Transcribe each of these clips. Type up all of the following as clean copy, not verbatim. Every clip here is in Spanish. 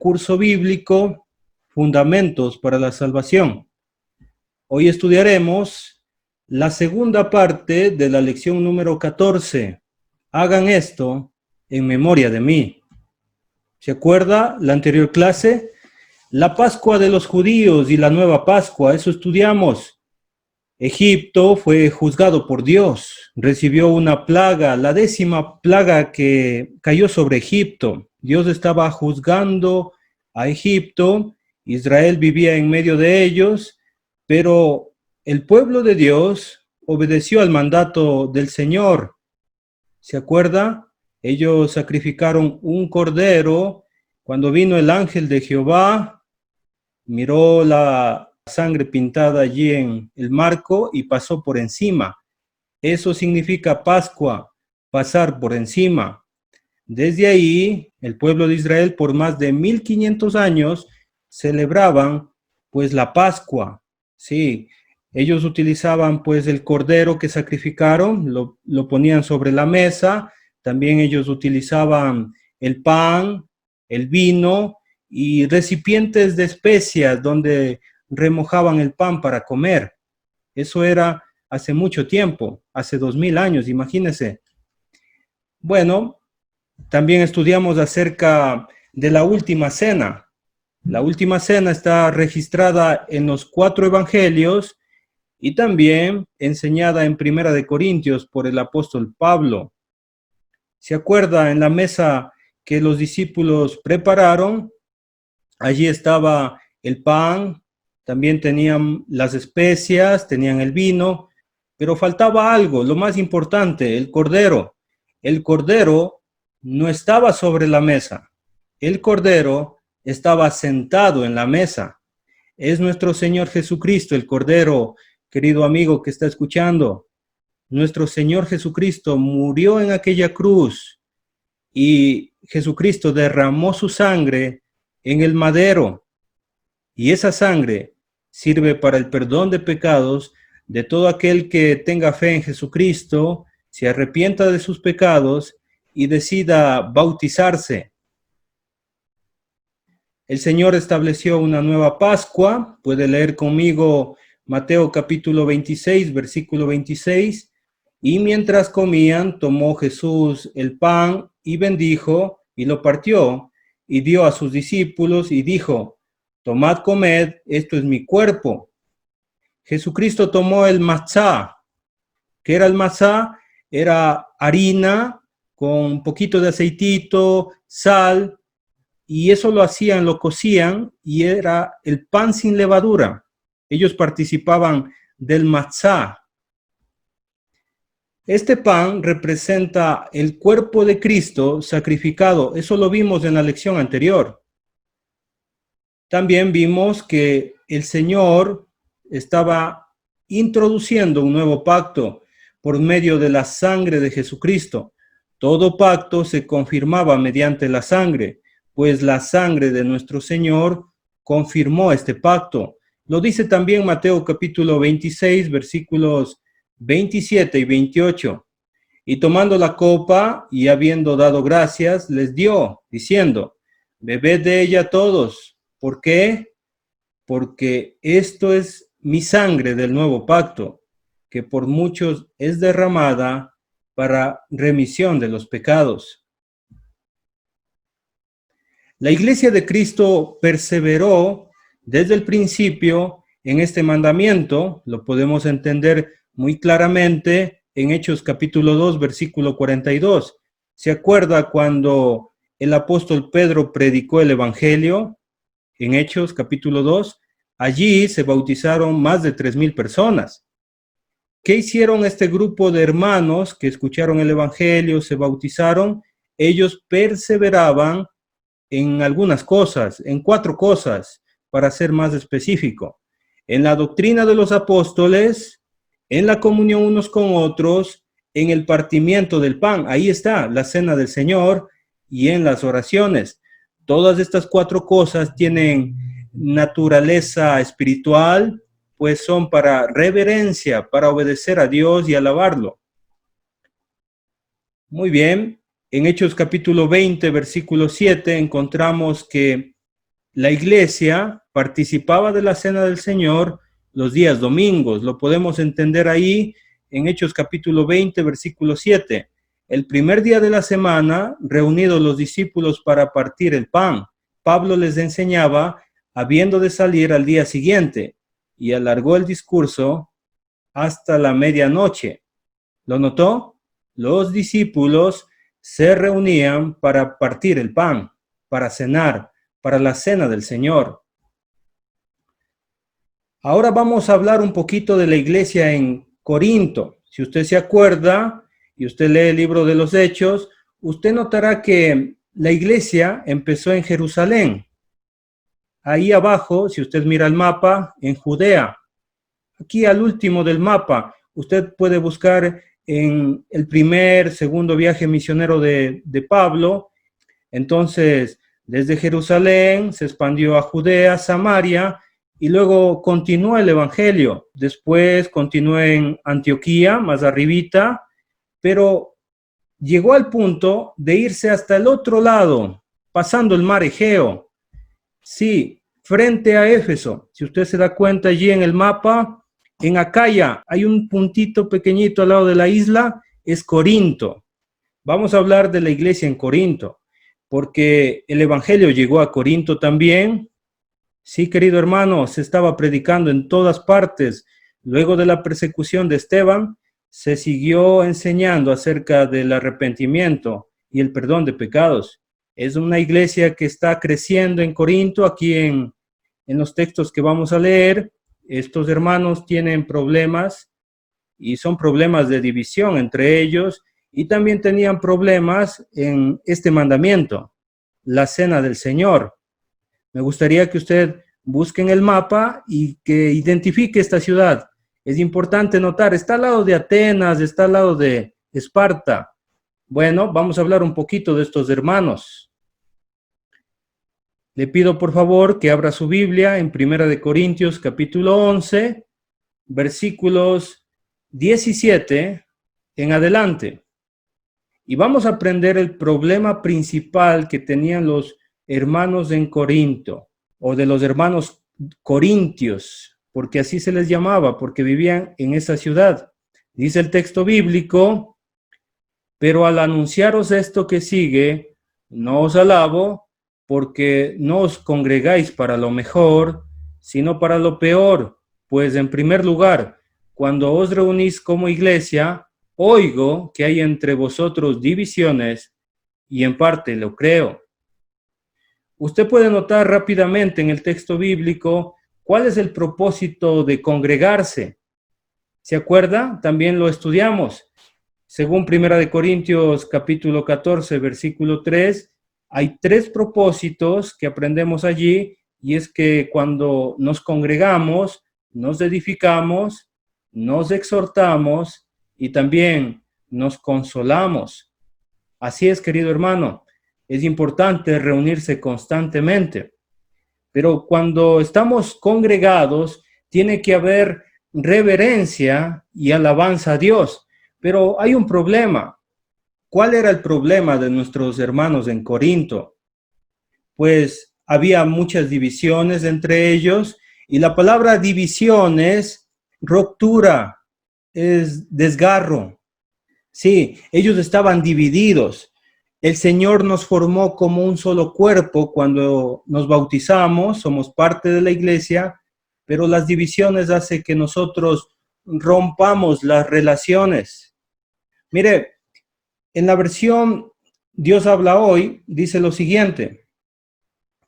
curso bíblico Fundamentos para la Salvación. Hoy estudiaremos la segunda parte de la lección número 14. Hagan esto en memoria de mí. ¿Se acuerda la anterior clase? La Pascua de los judíos y la nueva Pascua, eso estudiamos. Egipto fue juzgado por Dios, recibió una plaga, la 10ª plaga que cayó sobre Egipto. Dios estaba juzgando a Egipto, Israel vivía en medio de ellos, pero el pueblo de Dios obedeció al mandato del Señor. ¿Se acuerda? Ellos sacrificaron un cordero. Cuando vino el ángel de Jehová, miró la sangre pintada allí en el marco y pasó por encima. Eso significa Pascua, pasar por encima. Desde ahí, el pueblo de Israel por más de 1500 años celebraban pues la Pascua. Sí, ellos utilizaban pues el cordero que sacrificaron, lo ponían sobre la mesa. También ellos utilizaban el pan, el vino y recipientes de especias donde remojaban el pan para comer. Eso era hace mucho tiempo, hace 2000 años, imagínense. Bueno, también estudiamos acerca de la última cena. La última cena está registrada en los 4 evangelios y también enseñada en Primera de Corintios por el apóstol Pablo. ¿Se acuerda en la mesa que los discípulos prepararon? Allí estaba el pan, también tenían las especias, tenían el vino, pero faltaba algo, lo más importante, el cordero. El cordero no estaba sobre la mesa, el cordero estaba sentado en la mesa. Es nuestro Señor Jesucristo, el cordero, querido amigo que está escuchando. Nuestro Señor Jesucristo murió en aquella cruz y Jesucristo derramó su sangre en el madero. Y esa sangre sirve para el perdón de pecados de todo aquel que tenga fe en Jesucristo, se arrepienta de sus pecados y decida bautizarse. El Señor estableció una nueva Pascua. Puede leer conmigo Mateo capítulo 26, versículo 26. Y mientras comían, tomó Jesús el pan y bendijo y lo partió y dio a sus discípulos y dijo: tomad, comed, esto es mi cuerpo. Jesucristo tomó el matzá. ¿Qué era el matzá? Era harina con un poquito de aceitito, sal, y eso lo hacían, lo cocían, y era el pan sin levadura. Ellos participaban del matzá. Este pan representa el cuerpo de Cristo sacrificado. Eso lo vimos en la lección anterior. También vimos que el Señor estaba introduciendo un nuevo pacto por medio de la sangre de Jesucristo. Todo pacto se confirmaba mediante la sangre, pues la sangre de nuestro Señor confirmó este pacto. Lo dice también Mateo capítulo 26, versículos 27 y 28. Y tomando la copa y habiendo dado gracias, les dio, diciendo: bebed de ella todos. ¿Por qué? Porque esto es mi sangre del nuevo pacto, que por muchos es derramada para remisión de los pecados. La Iglesia de Cristo perseveró desde el principio en este mandamiento. Lo podemos entender muy claramente en Hechos capítulo 2, versículo 42. ¿Se acuerda cuando el apóstol Pedro predicó el Evangelio? En Hechos capítulo 2, allí se bautizaron más de 3000 personas. ¿Qué hicieron este grupo de hermanos que escucharon el Evangelio, se bautizaron? Ellos perseveraban en algunas cosas, en 4 cosas, para ser más específico: en la doctrina de los apóstoles, en la comunión unos con otros, en el partimiento del pan, ahí está la cena del Señor, y en las oraciones. Todas estas 4 cosas tienen naturaleza espiritual, pues son para reverencia, para obedecer a Dios y alabarlo. Muy bien, en Hechos capítulo 20, versículo 7, encontramos que la iglesia participaba de la cena del Señor los días domingos. Lo podemos entender ahí en Hechos capítulo 20, versículo 7. El primer día de la semana, reunidos los discípulos para partir el pan, Pablo les enseñaba, habiendo de salir al día siguiente, y alargó el discurso hasta la medianoche. ¿Lo notó? Los discípulos se reunían para partir el pan, para cenar, para la cena del Señor. Ahora vamos a hablar un poquito de la iglesia en Corinto. Si usted se acuerda y usted lee el libro de los Hechos, usted notará que la iglesia empezó en Jerusalén. Ahí abajo, si usted mira el mapa, en Judea. Aquí al último del mapa, usted puede buscar en el primer, segundo viaje misionero de Pablo. Entonces, desde Jerusalén se expandió a Judea, Samaria, y luego continuó el evangelio. Después continuó en Antioquía, más arribita, pero llegó al punto de irse hasta el otro lado, pasando el mar Egeo. Sí, frente a Éfeso. Si usted se da cuenta allí en el mapa, en Acaya hay un puntito pequeñito al lado de la isla, es Corinto. Vamos a hablar de la iglesia en Corinto, porque el evangelio llegó a Corinto también. Sí, querido hermano, se estaba predicando en todas partes. Luego de la persecución de Esteban, se siguió enseñando acerca del arrepentimiento y el perdón de pecados. Es una iglesia que está creciendo en Corinto. Aquí en los textos que vamos a leer, estos hermanos tienen problemas y son problemas de división entre ellos, y también tenían problemas en este mandamiento, la cena del Señor. Me gustaría que usted busque en el mapa y que identifique esta ciudad. Es importante notar, está al lado de Atenas, está al lado de Esparta. Bueno, vamos a hablar un poquito de estos hermanos. Le pido por favor que abra su Biblia en 1 Corintios capítulo 11, versículos 17 en adelante. Y vamos a aprender el problema principal que tenían los hermanos en Corinto, o de los hermanos corintios, porque así se les llamaba, porque vivían en esa ciudad. Dice el texto bíblico: pero al anunciaros esto que sigue, no os alabo, porque no os congregáis para lo mejor, sino para lo peor. Pues en primer lugar, cuando os reunís como iglesia, oigo que hay entre vosotros divisiones, y en parte lo creo. Usted puede notar rápidamente en el texto bíblico cuál es el propósito de congregarse. ¿Se acuerda? También lo estudiamos. Según 1 Corintios capítulo 14, versículo 3, hay 3 propósitos que aprendemos allí, y es que cuando nos congregamos, nos edificamos, nos exhortamos y también nos consolamos. Así es, querido hermano. Es importante reunirse constantemente, pero cuando estamos congregados, tiene que haber reverencia y alabanza a Dios. Pero hay un problema. ¿Cuál era el problema de nuestros hermanos en Corinto? Pues había muchas divisiones entre ellos, y la palabra división es ruptura, es desgarro. Sí, ellos estaban divididos. El Señor nos formó como un solo cuerpo cuando nos bautizamos, somos parte de la iglesia, pero las divisiones hacen que nosotros rompamos las relaciones. Mire, en la versión Dios habla hoy, dice lo siguiente: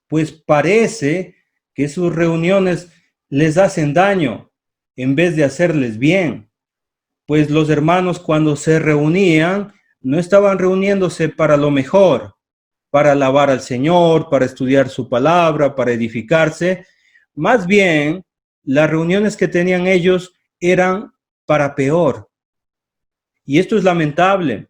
pues parece que sus reuniones les hacen daño en vez de hacerles bien. Pues los hermanos, cuando se reunían, no estaban reuniéndose para lo mejor, para alabar al Señor, para estudiar su palabra, para edificarse. Más bien, las reuniones que tenían ellos eran para peor. Y esto es lamentable.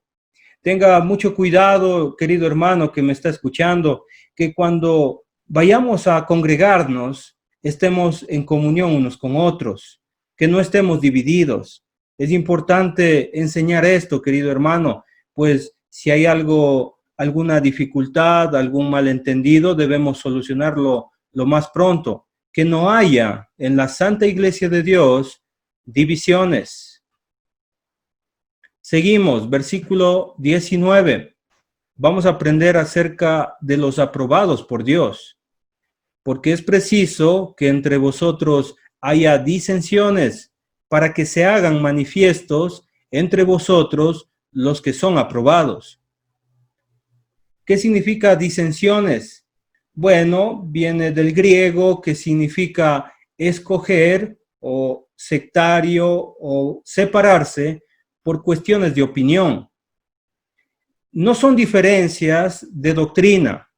Tenga mucho cuidado, querido hermano que me está escuchando, que cuando vayamos a congregarnos, estemos en comunión unos con otros, que no estemos divididos. Es importante enseñar esto, querido hermano, pues si hay alguna dificultad, algún malentendido, debemos solucionarlo lo más pronto, que no haya en la Santa Iglesia de Dios divisiones. Seguimos, versículo 19. Vamos a aprender acerca de los aprobados por Dios, porque es preciso que entre vosotros haya disensiones para que se hagan manifiestos entre vosotros los que son aprobados. ¿Qué significa disensiones? Bueno, viene del griego que significa escoger o sectario o separarse por cuestiones de opinión. No son diferencias de doctrina.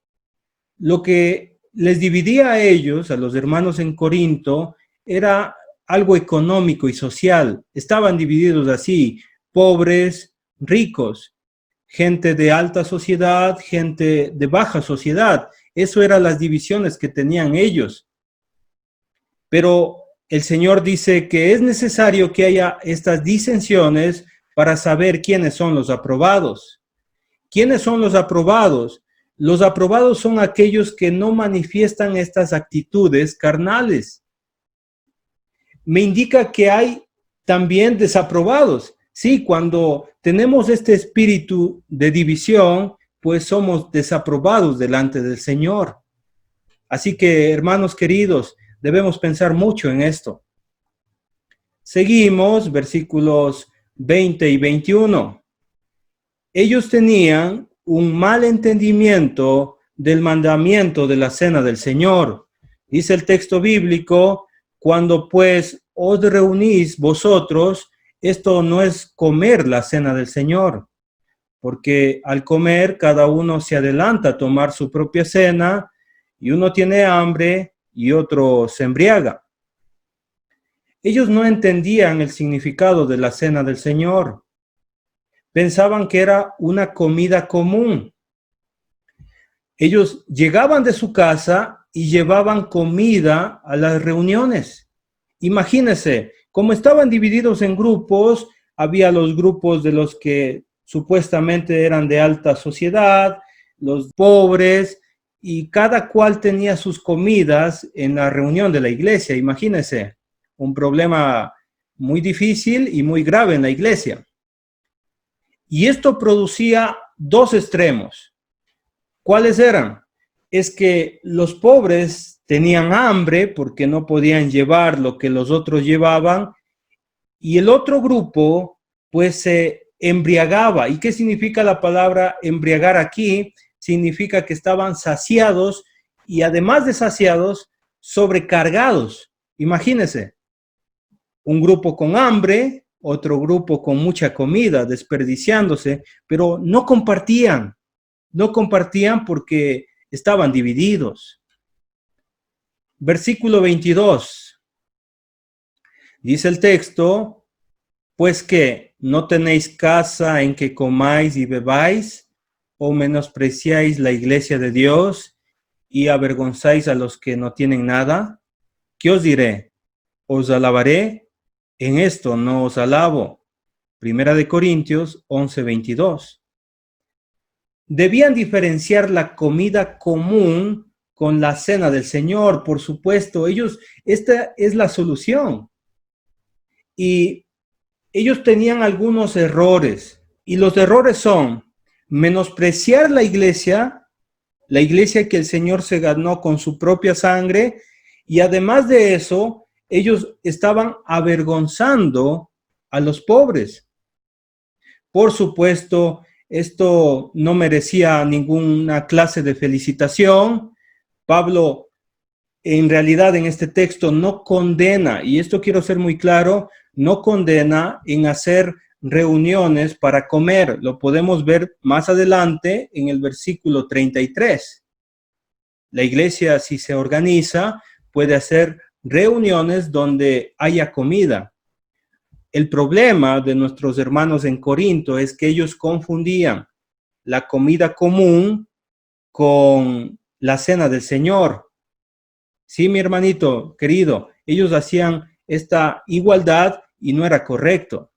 Lo que les dividía a ellos, a los hermanos en Corinto, era algo económico y social. Estaban divididos así, pobres, ricos, gente de alta sociedad, gente de baja sociedad. Eso eran las divisiones que tenían ellos. Pero el Señor dice que es necesario que haya estas disensiones para saber quiénes son los aprobados. ¿Quiénes son los aprobados? Los aprobados son aquellos que no manifiestan estas actitudes carnales. Me indica que hay también desaprobados. Sí, cuando tenemos este espíritu de división, pues somos desaprobados delante del Señor. Así que, hermanos queridos, debemos pensar mucho en esto. Seguimos, versículos 20 y 21. Ellos tenían un mal entendimiento del mandamiento de la cena del Señor. Dice el texto bíblico, cuando pues os reunís vosotros, esto no es comer la cena del Señor, porque al comer cada uno se adelanta a tomar su propia cena y uno tiene hambre y otro se embriaga. Ellos no entendían el significado de la cena del Señor. Pensaban que era una comida común. Ellos llegaban de su casa y llevaban comida a las reuniones. Imagínense, como estaban divididos en grupos, había los grupos de los que supuestamente eran de alta sociedad, los pobres, y cada cual tenía sus comidas en la reunión de la iglesia. Imagínense, un problema muy difícil y muy grave en la iglesia. Y esto producía dos extremos. ¿Cuáles eran? Es que los pobres tenían hambre porque no podían llevar lo que los otros llevaban, y el otro grupo pues se embriagaba. ¿Y qué significa la palabra embriagar aquí? Significa que estaban saciados y además de saciados, sobrecargados. Imagínense, un grupo con hambre, otro grupo con mucha comida, desperdiciándose, pero no compartían porque estaban divididos. Versículo 22. Dice el texto, pues que no tenéis casa en que comáis y bebáis, o menospreciáis la iglesia de Dios y avergonzáis a los que no tienen nada. ¿Qué os diré? ¿Os alabaré? En esto no os alabo. Primera de Corintios 11:22. Debían diferenciar la comida común con la cena del Señor, por supuesto. Esta es la solución. Y ellos tenían algunos errores. Y los errores son menospreciar la iglesia que el Señor se ganó con su propia sangre. Y además de eso, ellos estaban avergonzando a los pobres. Por supuesto, esto no merecía ninguna clase de felicitación. Pablo, en realidad, en este texto no condena, y esto quiero ser muy claro, no condena en hacer reuniones para comer. Lo podemos ver más adelante en el versículo 33. La iglesia, si se organiza, puede hacer reuniones donde haya comida. El problema de nuestros hermanos en Corinto es que ellos confundían la comida común con la cena del Señor. Sí, mi hermanito querido, ellos hacían esta igualdad y no era correcto.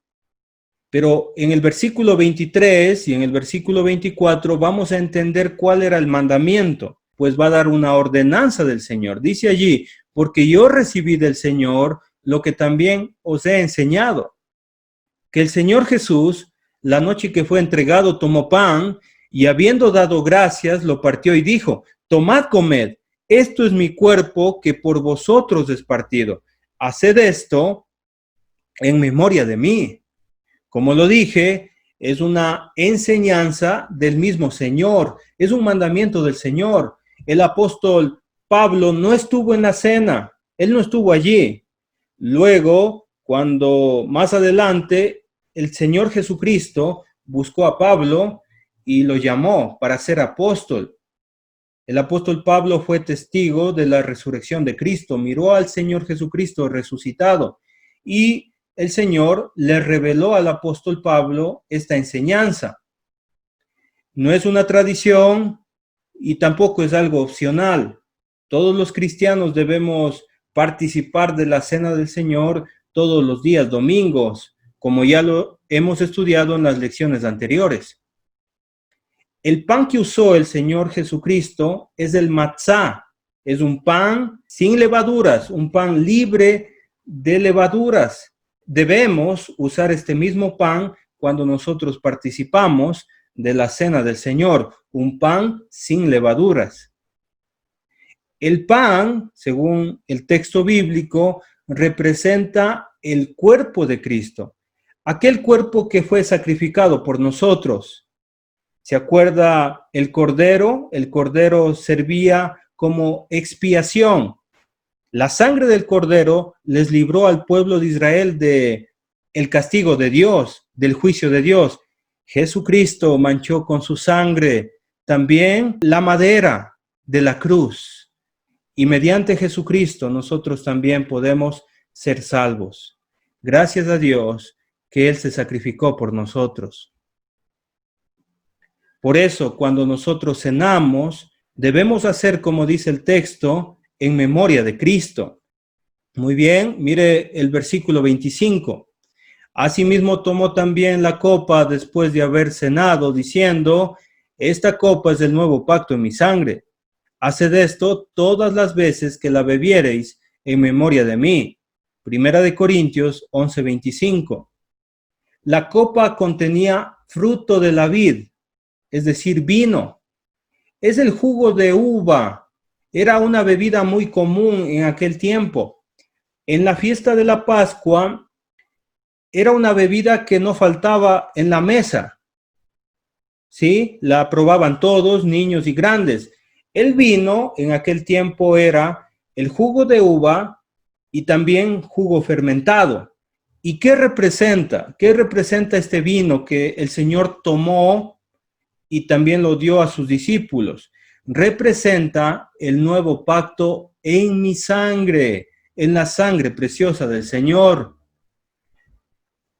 Pero en el versículo 23 y en el versículo 24 vamos a entender cuál era el mandamiento. pues va a dar una ordenanza del Señor. Dice allí, porque yo recibí del Señor lo que también os he enseñado, que el Señor Jesús, la noche que fue entregado, tomó pan y habiendo dado gracias, lo partió y dijo, tomad, comed, esto es mi cuerpo que por vosotros es partido. Haced esto en memoria de mí. Como lo dije, es una enseñanza del mismo Señor, es un mandamiento del Señor. El apóstol Pablo no estuvo en la cena, él no estuvo allí. Luego, cuando más adelante el Señor Jesucristo buscó a Pablo y lo llamó para ser apóstol. El apóstol Pablo fue testigo de la resurrección de Cristo, miró al Señor Jesucristo resucitado y el Señor le reveló al apóstol Pablo esta enseñanza. No es una tradición y tampoco es algo opcional. Todos los cristianos debemos participar de la cena del Señor todos los días, domingos, como ya lo hemos estudiado en las lecciones anteriores. El pan que usó el Señor Jesucristo es el matzá, es un pan sin levaduras, un pan libre de levaduras. Debemos usar este mismo pan cuando nosotros participamos de la cena del Señor, un pan sin levaduras. El pan, según el texto bíblico, representa el cuerpo de Cristo, aquel cuerpo que fue sacrificado por nosotros. ¿Se acuerda el cordero? El cordero servía como expiación. La sangre del cordero les libró al pueblo de Israel de el castigo de Dios, del juicio de Dios. Jesucristo manchó con su sangre también la madera de la cruz. Y mediante Jesucristo nosotros también podemos ser salvos. Gracias a Dios que Él se sacrificó por nosotros. Por eso, cuando nosotros cenamos, debemos hacer como dice el texto, en memoria de Cristo. Muy bien, mire el versículo 25. Asimismo tomó también la copa después de haber cenado, diciendo, esta copa es el nuevo pacto en mi sangre. Haced esto todas las veces que la bebiereis en memoria de mí. Primera de Corintios 11:25. La copa contenía fruto de la vid, es decir, vino. Es el jugo de uva. Era una bebida muy común en aquel tiempo. En la fiesta de la Pascua, era una bebida que no faltaba en la mesa. ¿Sí? La probaban todos, niños y grandes. El vino en aquel tiempo era el jugo de uva y también jugo fermentado. ¿Y qué representa? ¿Qué representa este vino que el Señor tomó y también lo dio a sus discípulos? Representa el nuevo pacto en mi sangre, en la sangre preciosa del Señor.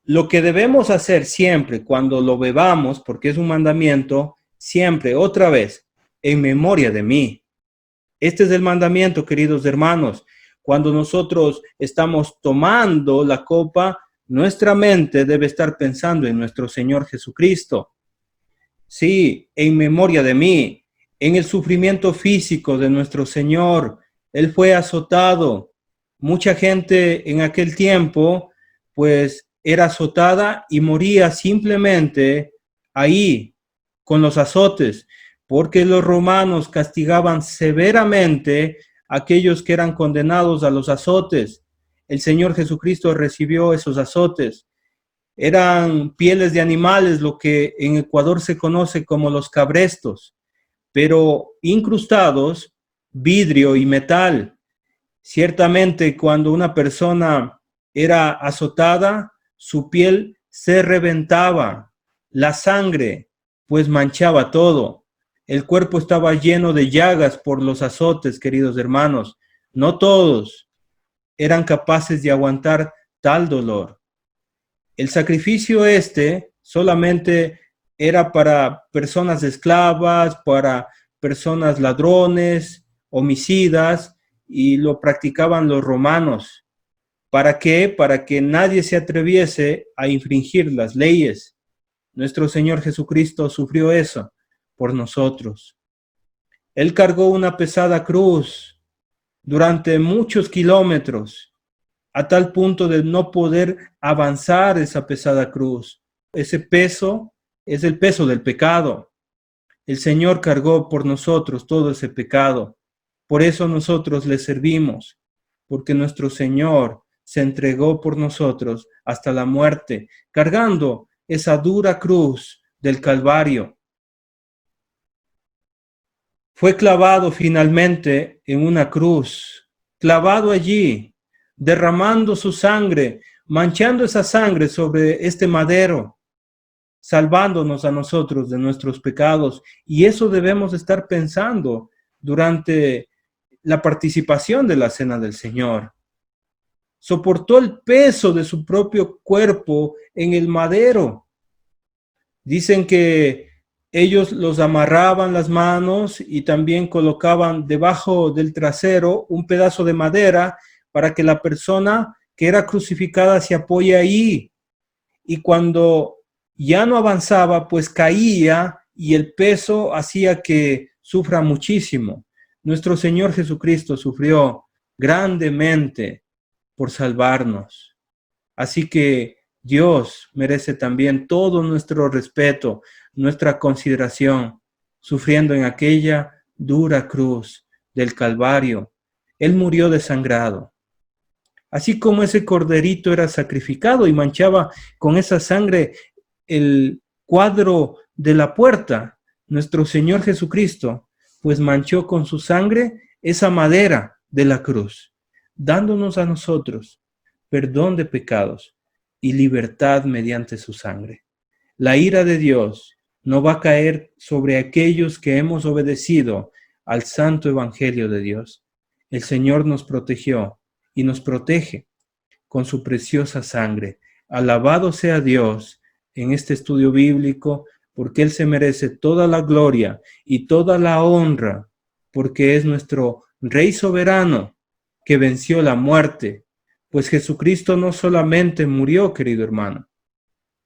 Lo que debemos hacer siempre cuando lo bebamos, porque es un mandamiento, siempre, otra vez, en memoria de mí. Este es el mandamiento, queridos hermanos. Cuando nosotros estamos tomando la copa, nuestra mente debe estar pensando en nuestro Señor Jesucristo. Sí, en memoria de mí, en el sufrimiento físico de nuestro Señor. Él fue azotado. Mucha gente en aquel tiempo, pues, era azotada y moría simplemente ahí, con los azotes, porque los romanos castigaban severamente a aquellos que eran condenados a los azotes. El Señor Jesucristo recibió esos azotes. Eran pieles de animales, lo que en Ecuador se conoce como los cabrestos, pero incrustados, vidrio y metal. Ciertamente, cuando una persona era azotada, su piel se reventaba, la sangre pues manchaba todo. El cuerpo estaba lleno de llagas por los azotes, queridos hermanos. No todos eran capaces de aguantar tal dolor. El sacrificio solamente era para personas esclavas, para personas ladrones, homicidas, y lo practicaban los romanos. ¿Para qué? Para que nadie se atreviese a infringir las leyes. Nuestro Señor Jesucristo sufrió eso por nosotros. Él cargó una pesada cruz durante muchos kilómetros, a tal punto de no poder avanzar esa pesada cruz. Ese peso es el peso del pecado. El Señor cargó por nosotros todo ese pecado. Por eso nosotros le servimos, porque nuestro Señor se entregó por nosotros hasta la muerte, cargando esa dura cruz del Calvario. Fue clavado finalmente en una cruz, clavado allí, derramando su sangre, manchando esa sangre sobre este madero, salvándonos a nosotros de nuestros pecados. Y eso debemos estar pensando durante la participación de la Cena del Señor. Soportó el peso de su propio cuerpo en el madero. Dicen que ellos los amarraban las manos y también colocaban debajo del trasero un pedazo de madera para que la persona que era crucificada se apoye ahí. Y cuando ya no avanzaba, pues caía y el peso hacía que sufra muchísimo. Nuestro Señor Jesucristo sufrió grandemente por salvarnos. Así que Dios merece también todo nuestro respeto, nuestra consideración, sufriendo en aquella dura cruz del Calvario. Él murió desangrado. Así como ese corderito era sacrificado y manchaba con esa sangre el cuadro de la puerta, nuestro Señor Jesucristo, pues manchó con su sangre esa madera de la cruz, dándonos a nosotros perdón de pecados y libertad mediante su sangre. La ira de Dios no va a caer sobre aquellos que hemos obedecido al santo evangelio de Dios. El Señor nos protegió y nos protege con su preciosa sangre. Alabado sea Dios en este estudio bíblico, porque Él se merece toda la gloria y toda la honra, porque es nuestro Rey soberano que venció la muerte. Pues Jesucristo no solamente murió, querido hermano,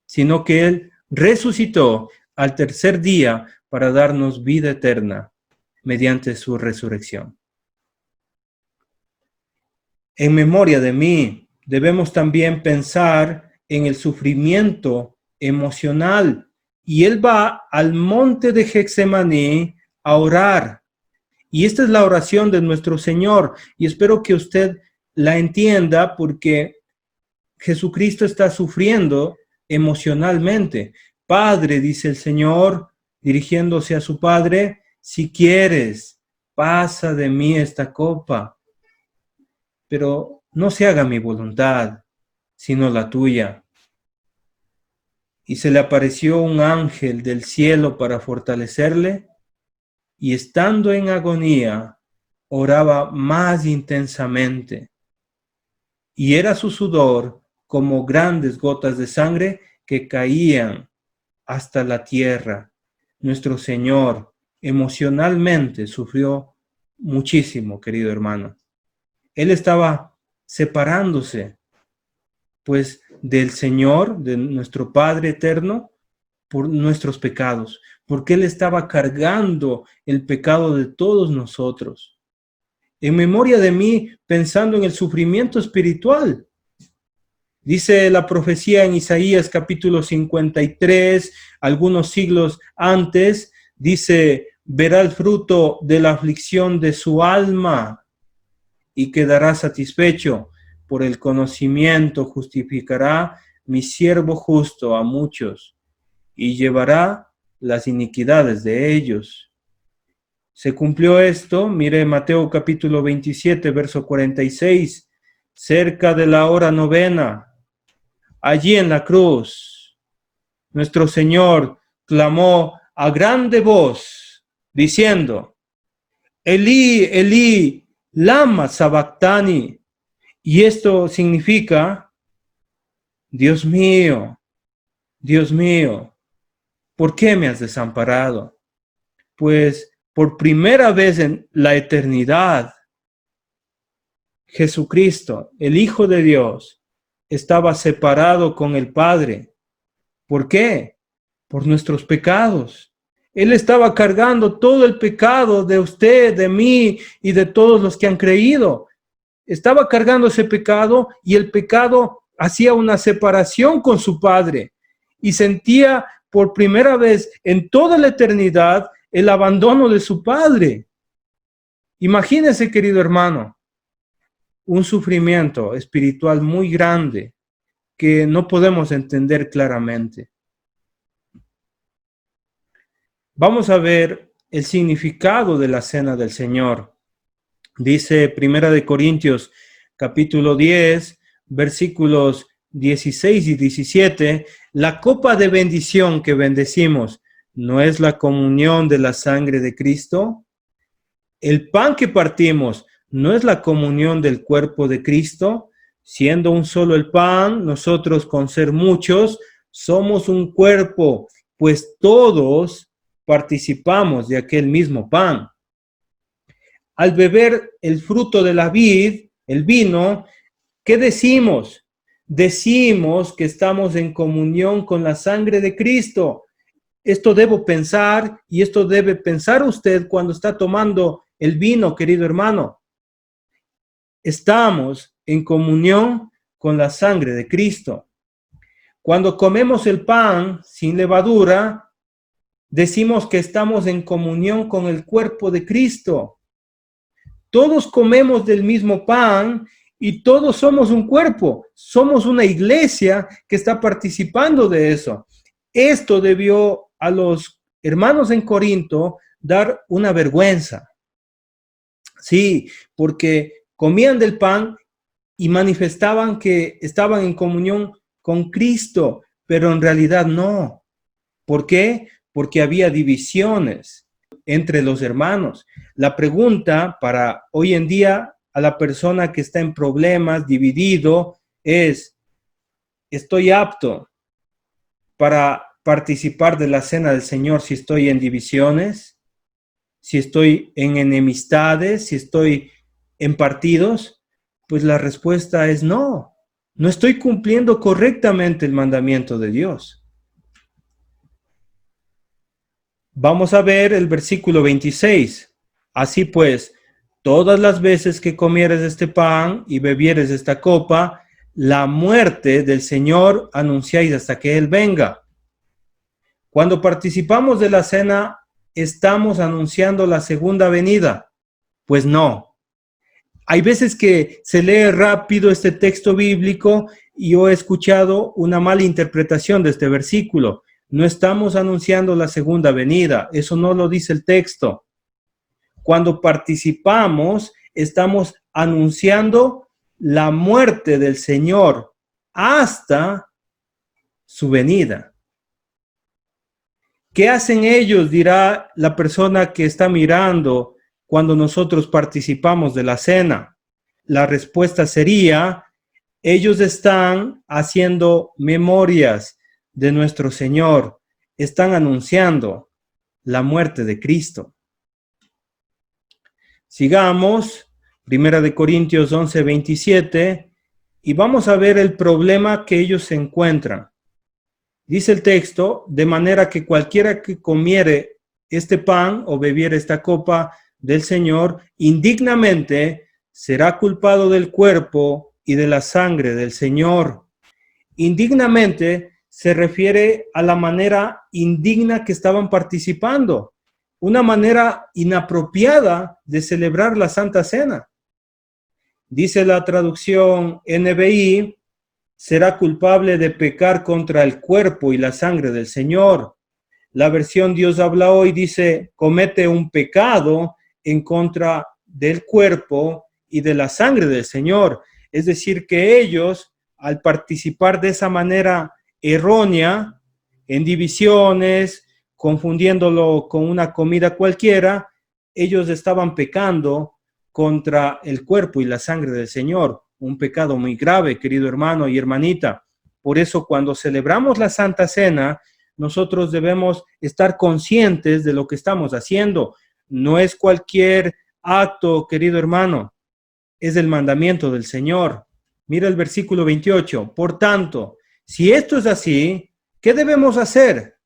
sino que Él resucitó al tercer día para darnos vida eterna mediante su resurrección. En memoria de mí, debemos también pensar en el sufrimiento emocional. Y Él va al monte de Getsemaní a orar. Y esta es la oración de nuestro Señor. Y espero que usted la entienda, porque Jesucristo está sufriendo emocionalmente. Padre, dice el Señor, dirigiéndose a su Padre, si quieres, pasa de mí esta copa, pero no se haga mi voluntad, sino la tuya. Y se le apareció un ángel del cielo para fortalecerle, y estando en agonía, oraba más intensamente. Y era su sudor como grandes gotas de sangre que caían hasta la tierra. Nuestro Señor emocionalmente sufrió muchísimo, querido hermano. Él estaba separándose, pues, del Señor, de nuestro Padre eterno, por nuestros pecados, porque Él estaba cargando el pecado de todos nosotros. En memoria de mí, pensando en el sufrimiento espiritual. Dice la profecía en Isaías capítulo 53, algunos siglos antes, dice, verá el fruto de la aflicción de su alma y quedará satisfecho. Por el conocimiento justificará mi siervo justo a muchos y llevará las iniquidades de ellos. Se cumplió esto, mire Mateo capítulo 27, verso 46, cerca de la hora novena. Allí en la cruz, nuestro Señor clamó a grande voz, diciendo, Elí, Elí, lama sabactani. Y esto significa, Dios mío, ¿por qué me has desamparado? Pues por primera vez en la eternidad, Jesucristo, el Hijo de Dios, estaba separado con el Padre. ¿Por qué? Por nuestros pecados. Él estaba cargando todo el pecado de usted, de mí y de todos los que han creído. Estaba cargando ese pecado y el pecado hacía una separación con su Padre y sentía por primera vez en toda la eternidad el abandono de su Padre. Imagínese, querido hermano, un sufrimiento espiritual muy grande que no podemos entender claramente. Vamos a ver el significado de la cena del Señor. Dice 1 Corintios capítulo 10, versículos 16 y 17, la copa de bendición que bendecimos, ¿no es la comunión de la sangre de Cristo? El pan que partimos, ¿no es la comunión del cuerpo de Cristo? Siendo un solo el pan, nosotros con ser muchos, somos un cuerpo, pues todos participamos de aquel mismo pan. Al beber el fruto de la vid, el vino, ¿qué decimos? Decimos que estamos en comunión con la sangre de Cristo. Esto debo pensar y esto debe pensar usted cuando está tomando el vino, querido hermano. Estamos en comunión con la sangre de Cristo. Cuando comemos el pan sin levadura, decimos que estamos en comunión con el cuerpo de Cristo. Todos comemos del mismo pan y todos somos un cuerpo. Somos una iglesia que está participando de eso. Esto debió a los hermanos en Corinto dar una vergüenza. Sí, porque comían del pan y manifestaban que estaban en comunión con Cristo, pero en realidad no. ¿Por qué? Porque había divisiones entre los hermanos. La pregunta para hoy en día a la persona que está en problemas, dividido, es, ¿estoy apto para participar de la cena del Señor si estoy en divisiones? ¿Si estoy en enemistades? ¿Si estoy en partidos? Pues la respuesta es no. No estoy cumpliendo correctamente el mandamiento de Dios. Vamos a ver el versículo 26. Así pues, todas las veces que comieres este pan y bebieres esta copa, la muerte del Señor anunciáis hasta que Él venga. Cuando participamos de la cena, ¿estamos anunciando la segunda venida? Pues no. Hay veces que se lee rápido este texto bíblico y yo he escuchado una mala interpretación de este versículo. No estamos anunciando la segunda venida, eso no lo dice el texto. Cuando participamos, estamos anunciando la muerte del Señor hasta su venida. ¿Qué hacen ellos? Dirá la persona que está mirando cuando nosotros participamos de la cena. La respuesta sería, ellos están haciendo memorias de nuestro Señor, están anunciando la muerte de Cristo. Sigamos, 1 Corintios 11, 27, y vamos a ver el problema que ellos se encuentran. Dice el texto, de manera que cualquiera que comiere este pan o bebiere esta copa del Señor, indignamente será culpado del cuerpo y de la sangre del Señor. Indignamente se refiere a la manera indigna que estaban participando, una manera inapropiada de celebrar la Santa Cena. Dice la traducción NBI, será culpable de pecar contra el cuerpo y la sangre del Señor. La versión Dios habla hoy dice, comete un pecado en contra del cuerpo y de la sangre del Señor. Es decir, que ellos, al participar de esa manera errónea, en divisiones, confundiéndolo con una comida cualquiera, ellos estaban pecando contra el cuerpo y la sangre del Señor. Un pecado muy grave, querido hermano y hermanita. Por eso, cuando celebramos la Santa Cena, nosotros debemos estar conscientes de lo que estamos haciendo. No es cualquier acto, querido hermano, es el mandamiento del Señor. Mira el versículo 28. Por tanto, si esto es así, ¿qué debemos hacer?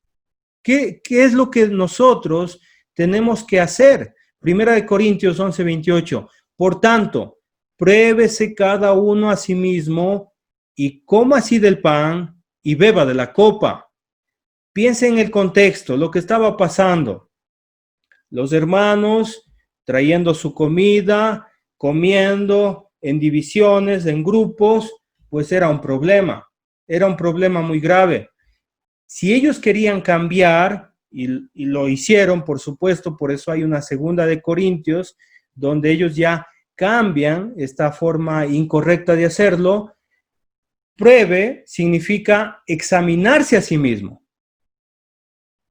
¿Qué es lo que nosotros tenemos que hacer? Primera de Corintios 11:28. Por tanto, pruébese cada uno a sí mismo y coma así del pan y beba de la copa. Piense en el contexto, lo que estaba pasando. Los hermanos trayendo su comida, comiendo en divisiones, en grupos, pues era un problema muy grave. Si ellos querían cambiar, y lo hicieron, por supuesto, por eso hay una segunda de Corintios, donde ellos ya cambian esta forma incorrecta de hacerlo. Pruebe significa examinarse a sí mismo.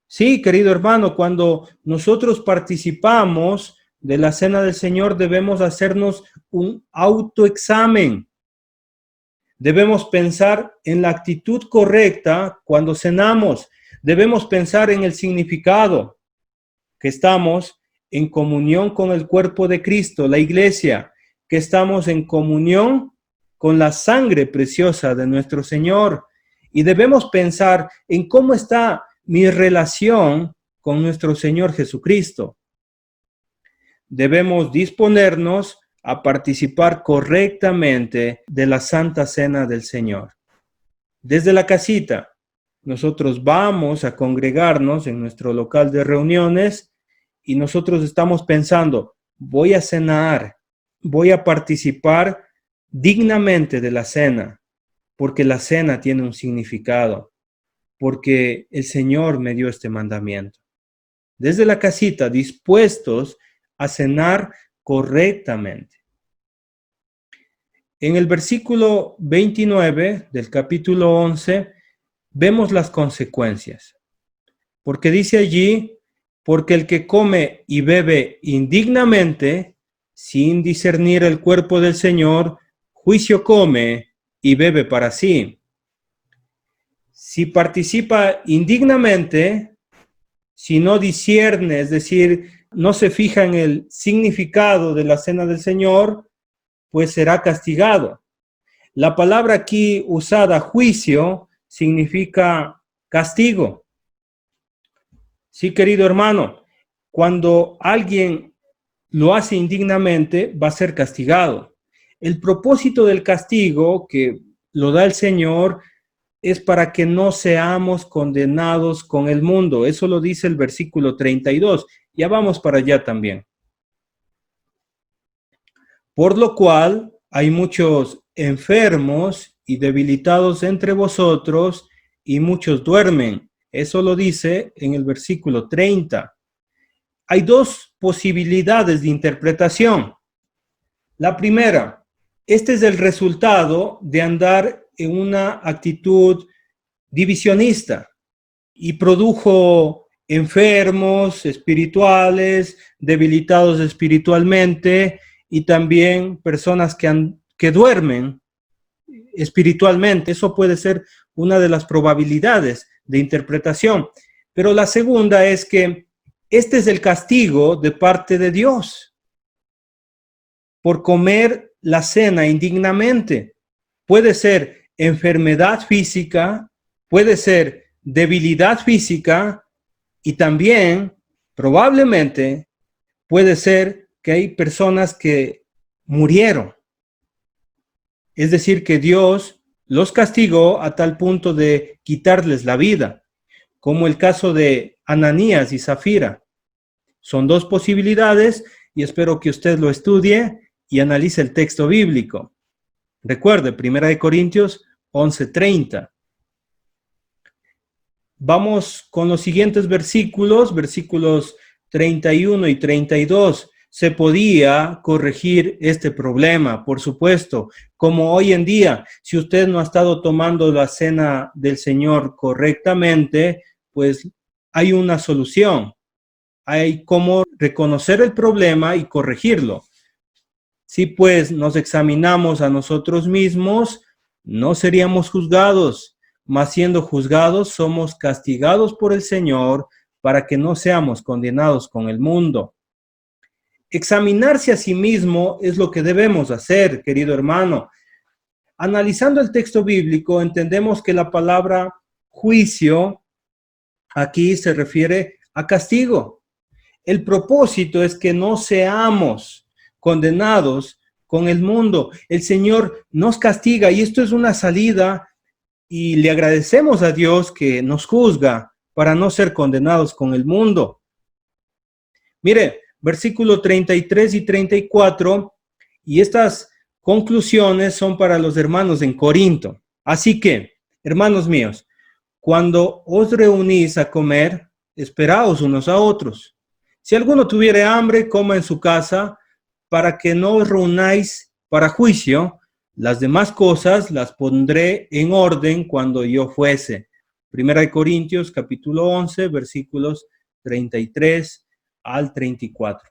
Sí, querido hermano, cuando nosotros participamos de la cena del Señor, debemos hacernos un autoexamen. Debemos pensar en la actitud correcta cuando cenamos. Debemos pensar en el significado, que estamos en comunión con el cuerpo de Cristo, la iglesia, que estamos en comunión con la sangre preciosa de nuestro Señor. Y debemos pensar en cómo está mi relación con nuestro Señor Jesucristo. Debemos disponernos a participar correctamente de la Santa Cena del Señor. Desde la casita, nosotros vamos a congregarnos en nuestro local de reuniones y nosotros estamos pensando, voy a cenar, voy a participar dignamente de la cena, porque la cena tiene un significado, porque el Señor me dio este mandamiento. Desde la casita, dispuestos a cenar correctamente. En el versículo 29 del capítulo 11 vemos las consecuencias, porque dice allí, porque el que come y bebe indignamente, sin discernir el cuerpo del Señor, juicio come y bebe para sí. Si participa indignamente, si no discierne, es decir, no se fija en el significado de la cena del Señor, pues será castigado. La palabra aquí usada, juicio, significa castigo. Sí, querido hermano, cuando alguien lo hace indignamente, va a ser castigado. El propósito del castigo que lo da el Señor es para que no seamos condenados con el mundo. Eso lo dice el versículo 32. Ya vamos para allá también. Por lo cual hay muchos enfermos y debilitados entre vosotros y muchos duermen. Eso lo dice en el versículo 30. Hay dos posibilidades de interpretación. La primera, este es el resultado de andar en una actitud divisionista y produjo enfermos espirituales, debilitados espiritualmente y también personas que duermen espiritualmente. Eso puede ser una de las probabilidades de interpretación. Pero la segunda es que este es el castigo de parte de Dios por comer la cena indignamente. Puede ser enfermedad física, puede ser debilidad física y también probablemente puede ser que hay personas que murieron. Es decir, que Dios los castigó a tal punto de quitarles la vida, como el caso de Ananías y Zafira. Son dos posibilidades y espero que usted lo estudie y analice el texto bíblico. Recuerde, 1 Corintios 11:30. Vamos con los siguientes versículos 31 y 32. Se podía corregir este problema, por supuesto, como hoy en día, si usted no ha estado tomando la cena del Señor correctamente, pues hay una solución. Hay cómo reconocer el problema y corregirlo. Si pues nos examinamos a nosotros mismos, no seríamos juzgados, mas siendo juzgados somos castigados por el Señor para que no seamos condenados con el mundo. Examinarse a sí mismo es lo que debemos hacer, querido hermano. Analizando el texto bíblico, entendemos que la palabra juicio aquí se refiere a castigo. El propósito es que no seamos condenados con el mundo. El Señor nos castiga y esto es una salida y le agradecemos a Dios que nos juzga para no ser condenados con el mundo. Mire, versículo 33 y 34, y estas conclusiones son para los hermanos en Corinto. Así que, hermanos míos, cuando os reunís a comer, esperaos unos a otros. Si alguno tuviere hambre, coma en su casa, para que no os reunáis para juicio. Las demás cosas las pondré en orden cuando yo fuese. Primera de Corintios, capítulo 11, versículos 33 al 34.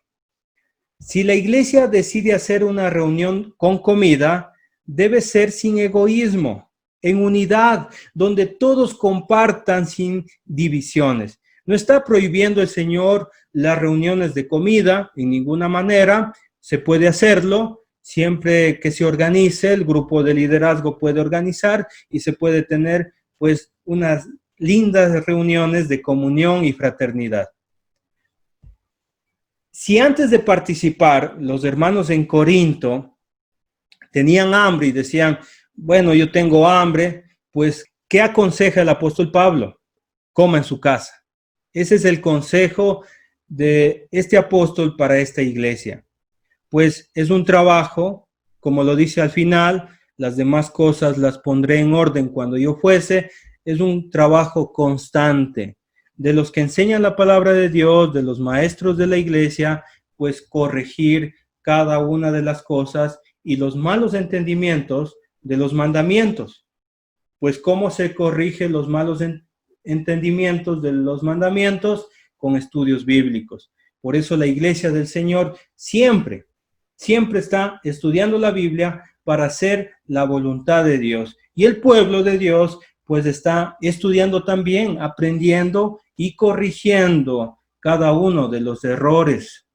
Si la iglesia decide hacer una reunión con comida, debe ser sin egoísmo, en unidad, donde todos compartan sin divisiones. No está prohibiendo el Señor las reuniones de comida en ninguna manera. Se puede hacerlo siempre que se organice, el grupo de liderazgo puede organizar y se puede tener pues unas lindas reuniones de comunión y fraternidad. Si antes de participar los hermanos en Corinto tenían hambre y decían, bueno, yo tengo hambre, pues, ¿qué aconseja el apóstol Pablo? Coma en su casa. Ese es el consejo de este apóstol para esta iglesia. Pues es un trabajo, como lo dice al final, las demás cosas las pondré en orden cuando yo fuese. Es un trabajo constante de los que enseñan la palabra de Dios, de los maestros de la iglesia, pues corregir cada una de las cosas y los malos entendimientos de los mandamientos. Pues cómo se corrige los malos entendimientos de los mandamientos con estudios bíblicos. Por eso la iglesia del Señor siempre está estudiando la Biblia para hacer la voluntad de Dios. Y el pueblo de Dios pues está estudiando también, aprendiendo y corrigiendo cada uno de los errores.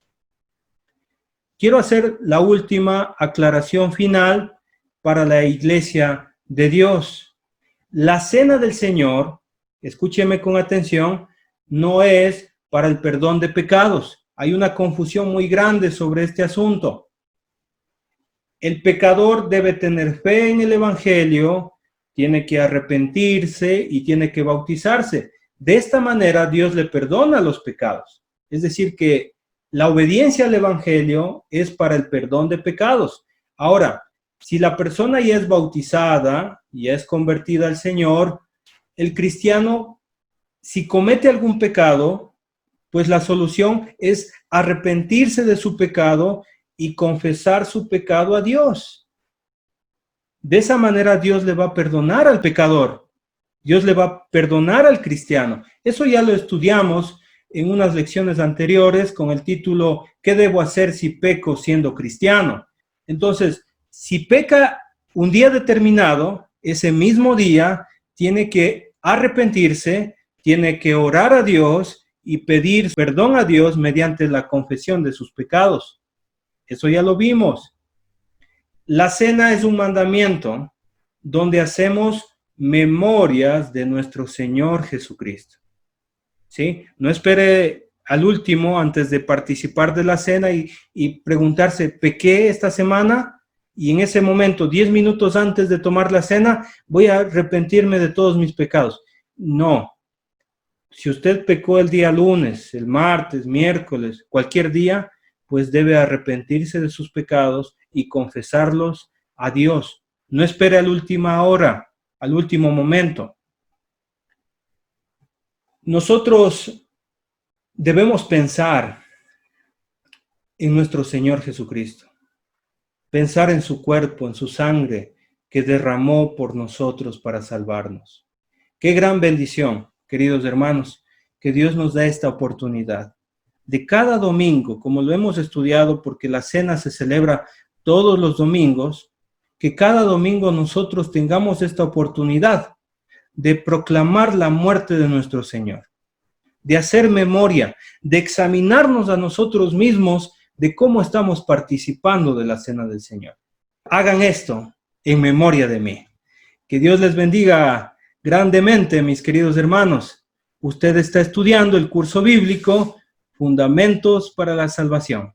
Quiero hacer la última aclaración final para la iglesia de Dios. La cena del Señor, escúcheme con atención, no es para el perdón de pecados. Hay una confusión muy grande sobre este asunto. El pecador debe tener fe en el Evangelio, tiene que arrepentirse y tiene que bautizarse. De esta manera Dios le perdona los pecados. Es decir, que la obediencia al Evangelio es para el perdón de pecados. Ahora, si la persona ya es bautizada y es convertida al Señor, el cristiano, si comete algún pecado, pues la solución es arrepentirse de su pecado y confesar su pecado a Dios. De esa manera Dios le va a perdonar al pecador. Dios le va a perdonar al cristiano. Eso ya lo estudiamos en unas lecciones anteriores con el título ¿Qué debo hacer si peco siendo cristiano? Entonces, si peca un día determinado, ese mismo día tiene que arrepentirse, tiene que orar a Dios y pedir perdón a Dios mediante la confesión de sus pecados. Eso ya lo vimos. La cena es un mandamiento donde hacemos memorias de nuestro Señor Jesucristo. ¿Sí? No espere al último antes de participar de la cena y preguntarse, ¿pequé esta semana? Y en ese momento, 10 minutos antes de tomar la cena, voy a arrepentirme de todos mis pecados. No. Si usted pecó el día lunes, el martes, miércoles, cualquier día, pues debe arrepentirse de sus pecados y confesarlos a Dios. No espere a la última hora, al último momento. Nosotros debemos pensar en nuestro Señor Jesucristo, pensar en su cuerpo, en su sangre que derramó por nosotros para salvarnos. Qué gran bendición, queridos hermanos, que Dios nos da esta oportunidad de cada domingo, como lo hemos estudiado, porque la cena se celebra todos los domingos, que cada domingo nosotros tengamos esta oportunidad de proclamar la muerte de nuestro Señor, de hacer memoria, de examinarnos a nosotros mismos de cómo estamos participando de la cena del Señor. Hagan esto en memoria de mí. Que Dios les bendiga grandemente, mis queridos hermanos. Usted está estudiando el curso bíblico Fundamentos para la Salvación.